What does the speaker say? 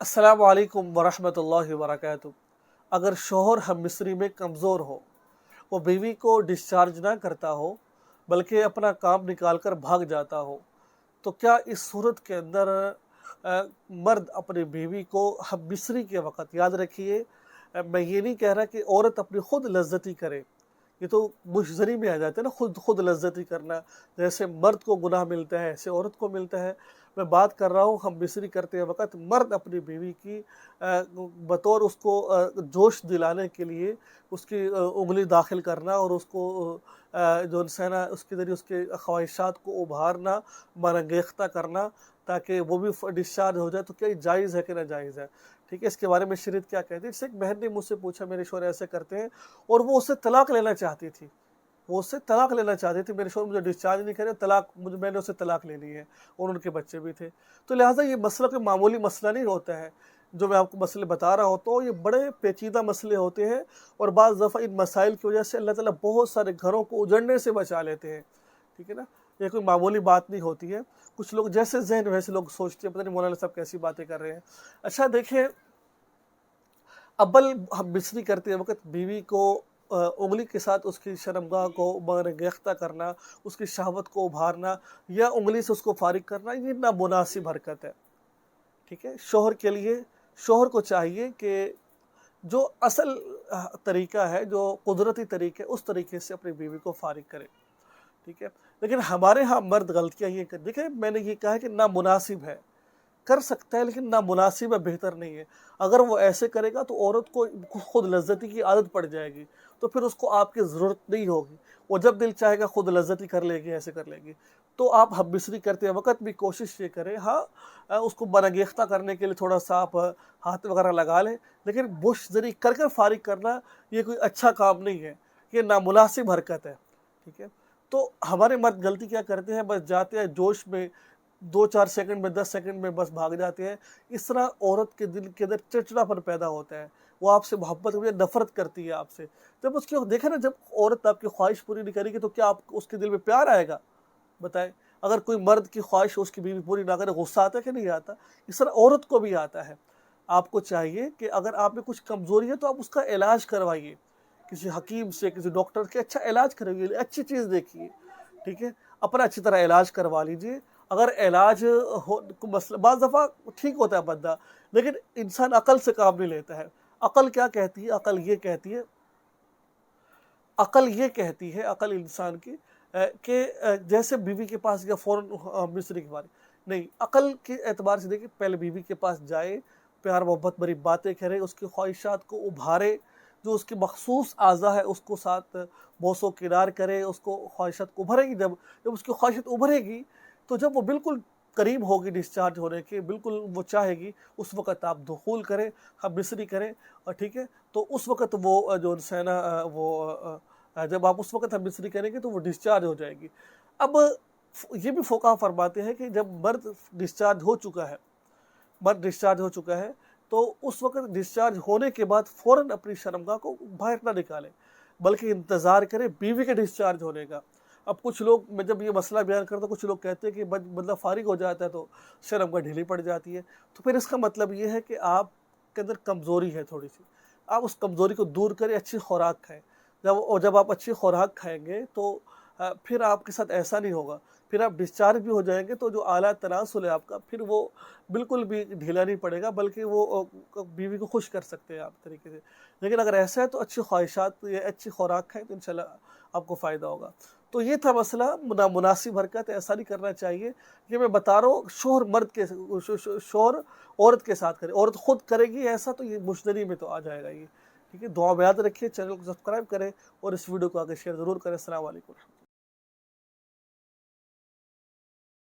अस्सलामु अलैकुम वरहमतुल्लाहि वबरकातुहू। अगर शोहर हम मिस्री में कमज़ोर हो, वो बीवी को डिस्चार्ज ना करता हो बल्कि अपना काम निकाल कर भाग जाता हो, तो क्या इस सूरत के अंदर मर्द अपनी बीवी को हम मिस्री के वक़्त, याद रखिए, मैं ये नहीं कह रहा कि औरत अपनी खुद लज्जती करे, ये तो मुशज़री में आ जाते हैं ना, खुद खुद लज्जती करना। जैसे मर्द को गुनाह मिलता है ऐसे औरत को मिलता है। मैं बात कर रहा हूँ हम बिसरी करते वक़्त मर्द अपनी बीवी की बतौर उसको जोश दिलाने के लिए उसकी उंगली दाखिल करना और उसको जो है ना उसके ज़रिए उसके ख्वाहिशात को उभारना, मनंगेख्ता करना, ताकि वो भी डिस्चार्ज हो जाए। तो क्या ये जायज़ है कि नाजायज़ है? ठीक है, इसके बारे में शरीयत क्या कहती है? जैसे एक बहन ने मुझसे पूछा, मेरे शौहर ऐसे करते हैं, और वो उससे तलाक लेना चाहती थी। वो उससे तलाक लेना चाहती थी, मेरे शौहर मुझे डिस्चार्ज नहीं करे, तलाक मुझे, मैंने उससे तलाक लेनी है, और उनके बच्चे भी थे। तो लिहाजा ये मसला कोई मामूली मसला नहीं होता है, जो मैं आपको मसले बता रहा होता हूँ, ये बड़े पेचीदा मसले होते हैं, और बाज़ दफ़ा इन मसाइल की वजह से अल्लाह ताला बहुत सारे घरों को उजड़ने से बचा लेते हैं। ठीक है ना, ये कोई मामूली बात नहीं होती है। कुछ लोग जैसे ज़हन वैसे लोग सोचते हैं, पता नहीं मौलाना साहब कैसी बातें कर रहे हैं। अच्छा देखिए, अव्वल हम बिस्री करते वक़्त बीवी को उंगली के साथ उसकी शर्मगाह को मनगेख्ता करना, उसकी शहवत को उभारना या उंगली से उसको फारिग करना, ये नामुनासिब हरकत है। ठीक है, शौहर के लिए, शौहर को चाहिए कि जो असल तरीका है, जो कुदरती तरीके, उस तरीके से अपनी बीवी को फारिग करे। ठीक है, लेकिन हमारे यहाँ मर्द गलतियाँ ये कर, देखिए मैंने ये कहा है कि नामुनासिब है, कर सकता है, लेकिन नामुनासिब है, बेहतर नहीं है। अगर वो ऐसे करेगा तो औरत को खुद लज्जती की आदत पड़ जाएगी, तो फिर उसको आपकी ज़रूरत नहीं होगी। वो जब दिल चाहेगा खुद लज्जती कर लेगी, ऐसे कर लेगी। तो आप हब्बिसरी करते वक़्त भी कोशिश ये करें, हाँ, उसको मनगेख्ता करने के लिए थोड़ा सा आप हाथ वगैरह लगा लें, लेकिन बुशज़री कर कर फारिग करना ये कोई अच्छा काम नहीं है, ये नामुनासिब हरकत है। ठीक है, तो हमारे मर्द गलती क्या करते हैं, बस जाते हैं जोश में, 2-4 सेकंड में, 10 सेकंड में बस भाग जाते हैं। इस तरह औरत के दिल के अंदर चिड़चिड़ापन पैदा होता है, वो आपसे मोहब्बत करती है, नफ़रत करती है आपसे। जब उसकी देखें ना, जब औरत आपकी ख्वाहिश पूरी नहीं करेगी तो क्या आप उसके दिल में प्यार आएगा? बताएं। अगर कोई मर्द की ख्वाहिश उसकी बीवी पूरी ना करे, गुस्सा आता है कि नहीं आता? इस तरह औरत को भी आता है। आपको चाहिए कि अगर आप में कुछ कमज़ोरी है तो आप उसका इलाज करवाइए, किसी हकीम से, किसी डॉक्टर के अच्छा इलाज करवाइए, अच्छी चीज़ देखिए। ठीक है, अपना अच्छी तरह इलाज करवा लीजिए। अगर इलाज हो, मसला बाज़ दफ़ा ठीक होता है बंदा, लेकिन इंसान अकल से काम नहीं लेता है। अकल क्या कहती है? अकल ये कहती है, अकल ये कहती है, अकल इंसान की कि जैसे बीवी के पास या फ़ौरन मिस्री के बारे नहीं, अकल के एतबार से देखिए, पहले बीवी के पास जाए, प्यार मोहब्बत भरी बातें करे, उसकी ख्वाहिशात को उभारे, जो उसकी मखसूस आज़ा है उसको साथ बोसो किनार करे, उसको ख्वाहिशात को उभरेगी, जब जब उसकी ख्वाहिशात उभरेगी, तो जब वो बिल्कुल करीब होगी डिस्चार्ज होने के, बिल्कुल वो चाहेगी, उस वक़्त आप दुख़ूल करें, हम मिस्री करें, और ठीक है, तो उस वक़्त वो जो है ना जब आप उस वक़्त हम मिस्री करेंगे तो वो डिस्चार्ज हो जाएगी। अब ये भी फ़ुक़हा फरमाते हैं कि जब मर्द डिस्चार्ज हो चुका है, मर्द डिस्चार्ज हो चुका है, तो उस वक़्त डिस्चार्ज होने के बाद फ़ौरन अपनी शर्मगाह को बाहर ना निकालें, बल्कि इंतज़ार करें बीवी के डिस्चार्ज होने का। अब कुछ लोग, मैं जब ये मसला बयान करता हूँ, कुछ लोग कहते हैं कि बंदा फ़ारिग हो जाता है तो शर्मगाह ढीली पड़ जाती है। तो फिर इसका मतलब ये है कि आपके अंदर कमज़ोरी है थोड़ी-सी, आप उस कमज़ोरी को दूर करें, अच्छी खुराक खाएँ। जब आप अच्छी खुराक खाएँगे तो फिर आपके साथ ऐसा नहीं होगा, फिर आप डिस्चार्ज भी हो जाएँगे तो जो आला तनासुल है आपका, फिर वो बिल्कुल भी ढीला नहीं पड़ेगा, बल्कि वो बीवी को खुश कर सकते हैं आप तरीके से। लेकिन अगर ऐसा है तो अच्छी ख्वाहिशात या अच्छी खुराक खाएँ तो इंशाल्लाह आपको फ़ायदा होगा। तो ये था मसला, नामुनासिब हरकत ऐसा नहीं करना चाहिए। ये मैं बता रहा हूँ, शौहर मर्द के शौहर औरत के साथ करे, औरत खुद करेगी ऐसा तो ये मुश्तरी में तो आ जाएगा ये। ठीक है, दुआ में याद रखिए, चैनल को सब्सक्राइब करें और इस वीडियो को आगे शेयर ज़रूर करें। अस्सलाम वालेकुम।